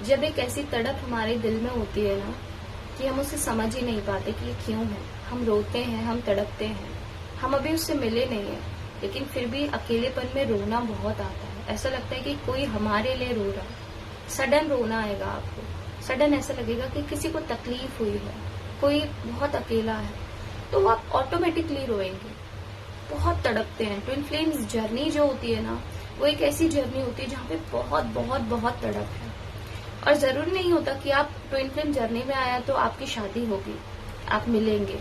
जब एक ऐसी तड़प हमारे दिल में होती है ना कि हम उसे समझ ही नहीं पाते कि ये क्यों है। हम रोते हैं, हम तड़पते हैं, हम अभी उससे मिले नहीं है, लेकिन फिर भी अकेलेपन में रोना बहुत आता है। ऐसा लगता है कि कोई हमारे लिए रो रहा है। सडन रोना आएगा आपको, सडन ऐसा लगेगा कि किसी को तकलीफ हुई है, कोई बहुत अकेला है, तो वो आप ऑटोमेटिकली रोएंगे। बहुत तड़पते हैं। ट्विन फ्लेम्स जर्नी जो होती है ना, वो एक ऐसी जर्नी होती है जहाँ पे बहुत बहुत बहुत तड़प है। और जरूरी नहीं होता कि आप ट्विन फ्लेम जर्नी में आया तो आपकी शादी होगी, आप मिलेंगे।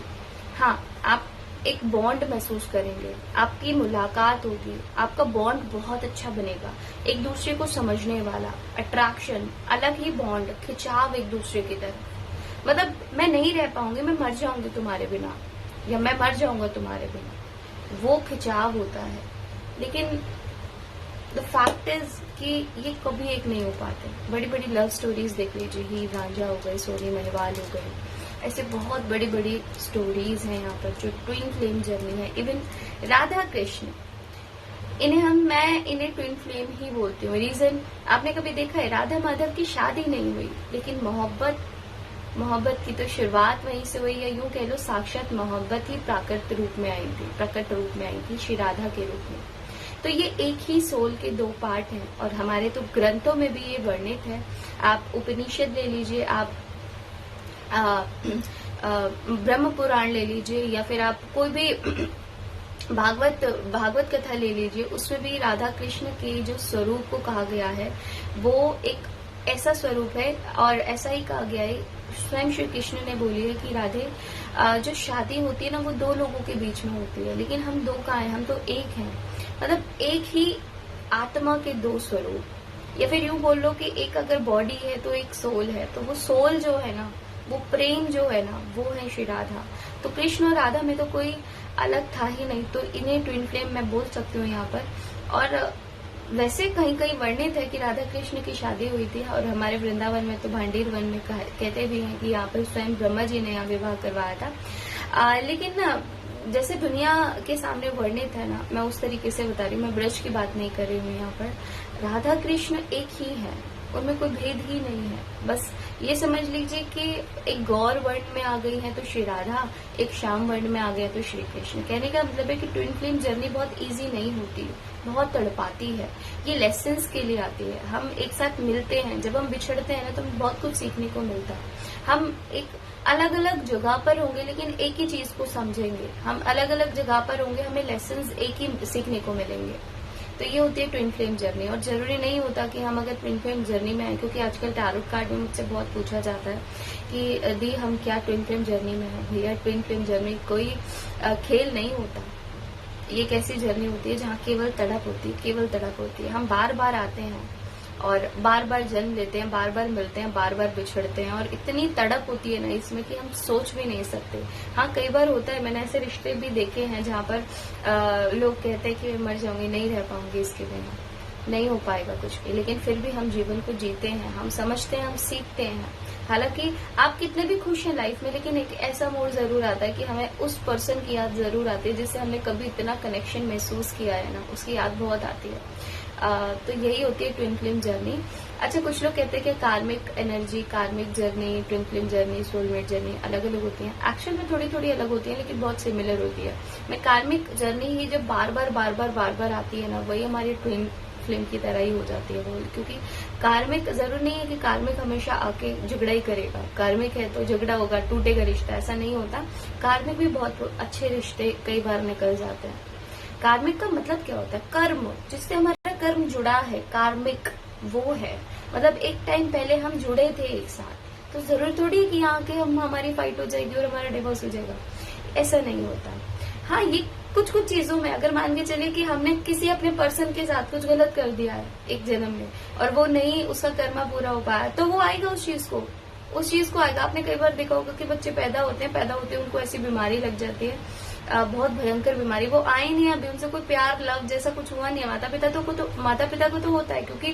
हाँ, आप एक बॉन्ड महसूस करेंगे, आपकी मुलाकात होगी, आपका बॉन्ड बहुत अच्छा बनेगा, एक दूसरे को समझने वाला, अट्रैक्शन, अलग ही बॉन्ड, खिंचाव एक दूसरे की तरफ। मतलब मैं नहीं रह पाऊंगी, मैं मर जाऊंगी तुम्हारे बिना, या मैं मर जाऊंगा तुम्हारे बिना, वो खिंचाव होता है। लेकिन द फैक्ट इज कि ये कभी एक नहीं हो पाते। बड़ी बड़ी लव स्टोरीज देख लीजिए, हीर रांझा हो गए, सोनी महिवाल हो गए, ऐसे बहुत बड़ी बड़ी स्टोरीज हैं यहाँ पर जो ट्विन फ्लेम जर्नी है। इवन राधा कृष्ण, मैं इन्हें ट्विन फ्लेम ही बोलती हूँ। रीजन आपने कभी देखा है, राधा माधव की शादी नहीं हुई, लेकिन मोहब्बत की तो शुरुआत वहीं से हुई, या यूं कह लो साक्षात मोहब्बत ही प्रकट रूप में आई थी श्री राधा के रूप में। तो ये एक ही सोल के दो पार्ट हैं, और हमारे तो ग्रंथों में भी ये वर्णित है। आप उपनिषद ले लीजिए, आप ब्रह्म पुराण ले लीजिए, या फिर आप कोई भी भागवत कथा ले लीजिए, उसमें भी राधा कृष्ण के जो स्वरूप को कहा गया है वो एक ऐसा स्वरूप है, और ऐसा ही कहा गया है, स्वयं श्री कृष्ण ने बोली है कि राधे, जो शादी होती है ना वो दो लोगों के बीच में होती है, लेकिन हम दो कहाँ हैं, हम तो एक हैं। मतलब एक ही आत्मा के दो स्वरूप, या फिर यूं बोल लो कि एक अगर बॉडी है तो एक सोल है, तो वो सोल जो है ना, वो प्रेम जो है ना, वो है श्री राधा। तो कृष्ण और राधा में तो कोई अलग था ही नहीं, तो इन्हें ट्विन फ्लेम मैं बोल सकती हूँ यहाँ पर। और वैसे कहीं कहीं वर्णित है कि राधा कृष्ण की शादी हुई थी, और हमारे वृंदावन में तो भांडीर वन में कहते भी हैं कि यहाँ पर स्वयं ब्रह्मा जी ने यहाँ विवाह करवाया था। लेकिन ना, जैसे दुनिया के सामने वर्णित है ना, मैं उस तरीके से बता रही हूँ, मैं ब्रज की बात नहीं कर रही हूँ यहाँ पर। राधा कृष्ण एक ही है, उनमें कोई भेद ही नहीं है। बस ये समझ लीजिए कि एक गौर वर्ण में आ गई है तो श्री राधा, एक श्याम वर्ण में आ गया तो श्री कृष्ण। कहने का मतलब है कि ट्विन फ्लेम जर्नी बहुत इजी नहीं होती, बहुत तड़पाती है। ये लेसन्स के लिए आती है। हम एक साथ मिलते हैं, जब हम बिछड़ते हैं ना तो हमें बहुत कुछ सीखने को मिलता है। हम एक अलग अलग जगह पर होंगे लेकिन एक ही चीज को समझेंगे, हम अलग अलग जगह पर होंगे, हमें लेसन्स एक ही सीखने को मिलेंगे। तो ये होती है ट्विन फ्लेम जर्नी। और जरूरी नहीं होता कि हम अगर ट्विन फ्लेम जर्नी में आए, क्योंकि आजकल टैरोट कार्ड में मुझसे बहुत पूछा जाता है कि दी हम क्या ट्विन फ्लेम जर्नी में है। भैया, ट्विन फ्लेम जर्नी कोई खेल नहीं होता, ये एक ऐसी जर्नी होती है जहाँ केवल तड़प होती है, केवल तड़प होती है। हम बार बार आते हैं और बार बार जन्म लेते हैं, बार बार मिलते हैं, बार बार बिछड़ते हैं, और इतनी तड़प होती है ना इसमें कि हम सोच भी नहीं सकते। हाँ, कई बार होता है, मैंने ऐसे रिश्ते भी देखे हैं जहाँ पर लोग कहते हैं कि मैं मर जाऊंगी, नहीं रह पाऊंगी इसके बिना, नहीं हो पाएगा कुछ भी, लेकिन फिर भी हम जीवन को जीते हैं, हम समझते हैं, हम सीखते हैं। हालांकि आप कितने भी खुश हैं लाइफ में, लेकिन एक ऐसा मोड़ जरूर आता है कि हमें उस पर्सन की याद जरूर आती है जिससे हमने कभी इतना कनेक्शन महसूस किया है ना, उसकी याद बहुत आती है। तो यही होती है ट्विन फ्लेम जर्नी। अच्छा, कुछ लोग कहते हैं कि कार्मिक एनर्जी, कार्मिक journey, twin flame journey, soulmate journey अलग अलग होती है। एक्चुअल में थोड़ी थोड़ी अलग होती है, लेकिन बहुत सिमिलर होती है। मैं कार्मिक जर्नी ही जब बार बार आती है ना, वही हमारी ट्विन फ्लेम की तरह ही हो जाती है वो। क्योंकि कार्मिक जरूर नहीं है कि कार्मिक हमेशा आके झगड़ा ही करेगा। कार्मिक है तो झगड़ा होगा, टूटेगा रिश्ता, ऐसा नहीं होता। कार्मिक भी बहुत अच्छे रिश्ते कई बार निकल जाते हैं। कार्मिक का मतलब क्या होता है? कर्म, जिससे हमारा कर्म जुड़ा है, कार्मिक वो है। मतलब एक टाइम पहले हम जुड़े थे एक साथ, तो जरूर थोड़ी कि यहाँ के हमारी फाइट हो जाएगी और हमारा डिवोर्स हो जाएगा, ऐसा नहीं होता। हाँ, ये कुछ कुछ चीजों में अगर मान के चले कि हमने किसी अपने पर्सन के साथ कुछ गलत कर दिया है एक जन्म में, और वो नहीं, उसका कर्मा पूरा हो पाया, तो वो आएगा उस चीज को आएगा। आपने कई बार देखा होगा कि बच्चे पैदा होते हैं उनको ऐसी बीमारी लग जाती है, बहुत भयंकर बीमारी, वो आए नहीं, अभी उनसे कोई प्यार लव जैसा कुछ हुआ नहीं है। माता पिता को तो होता है, क्योंकि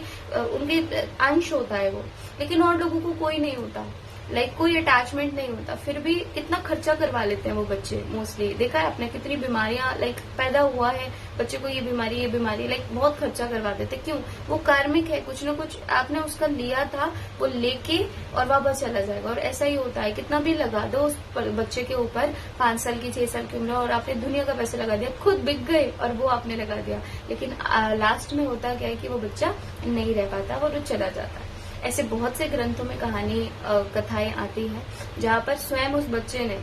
उनके अंश होता है वो, लेकिन और लोगों को कोई नहीं होता। लाइक कोई अटैचमेंट नहीं होता, फिर भी कितना खर्चा करवा लेते हैं वो बच्चे। मोस्टली देखा है आपने, कितनी बीमारियां लाइक पैदा हुआ है बच्चे को, ये बीमारी लाइक बहुत खर्चा करवा देते। क्यों? वो कार्मिक है, कुछ ना कुछ आपने उसका लिया था, वो लेके और वापस चला जाएगा। और ऐसा ही होता है, कितना भी लगा दो उस बच्चे के ऊपर, 5 साल की 6 साल की उम्र, और आपने दुनिया का पैसा लगा दिया, खुद बिक गए और वो आपने लगा दिया, लेकिन लास्ट में होता क्या है कि वो बच्चा नहीं रह पाता और वो चला जाता है। ऐसे बहुत से ग्रंथों में कहानी कथाएं आती हैं जहाँ पर स्वयं उस बच्चे ने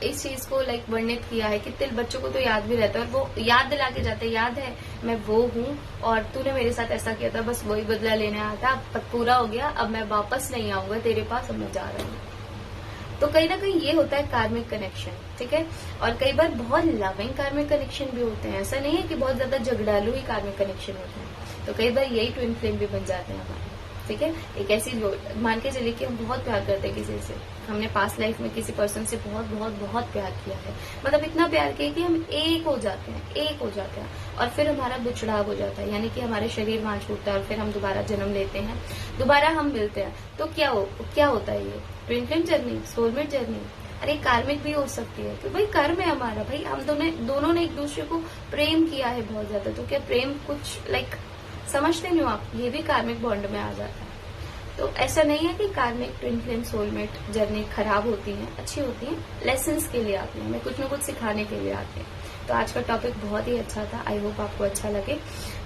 इस चीज को लाइक वर्णित किया है कि तिल बच्चों को तो याद भी रहता है और वो याद दिला के जाते हैं, याद है मैं वो हूँ और तूने मेरे साथ ऐसा किया था, बस वही बदला लेने आया था, अब पूरा हो गया, अब मैं वापस नहीं आऊंगा तेरे पास, अब मैं जा रहा हूँ। तो कहीं ना कहीं ये होता है कार्मिक कनेक्शन, ठीक है। और कई बार बहुत लविंग कार्मिक कनेक्शन भी होते हैं, ऐसा नहीं है कि बहुत ज्यादा झगड़ालू ही कार्मिक कनेक्शन होते हैं। तो कई बार यही ट्विन फ्लेम भी बन जाते हैं हमारे, ठीक है। एक ऐसी मान के चलिए कि हम बहुत प्यार करते हैं किसी से, हमने पास्ट लाइफ में किसी पर्सन से बहुत बहुत बहुत प्यार किया है, मतलब इतना प्यार किया कि हम एक हो जाते हैं और फिर हमारा बिछड़ाव हो जाता है, यानी कि हमारे शरीर वहां छूटता है और फिर हम दोबारा जन्म लेते हैं, दोबारा हम मिलते हैं। तो क्या होता है ये twin flame journey, soulmate journey. अरे कार्मिक भी हो सकती है, तो भाई कर्म है हमारा, भाई हम दोनों ने एक दूसरे को प्रेम किया है बहुत ज्यादा, तो क्या प्रेम कुछ लाइक समझते नहीं हो आप, ये भी कार्मिक बॉन्ड में आ जाता है। तो ऐसा नहीं है कि कार्मिक ट्विन फ्लेम सोलमेट जर्नी खराब होती है, अच्छी होती है, लेसन्स के लिए आती है, हमें कुछ न कुछ सिखाने के लिए आते हैं। तो आज का टॉपिक बहुत ही अच्छा था, आई होप आपको अच्छा लगे।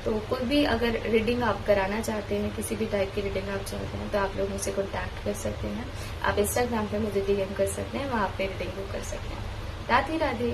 तो कोई भी अगर रीडिंग आप कराना चाहते हैं, किसी भी टाइप की रीडिंग आप चाहते हैं, तो आप लोग मुझसे कॉन्टैक्ट कर सकते हैं। आप इंस्टाग्राम पे मुझे DM कर सकते हैं, वहां पे रीडिंग बुक कर सकते हैं। राधे राधे।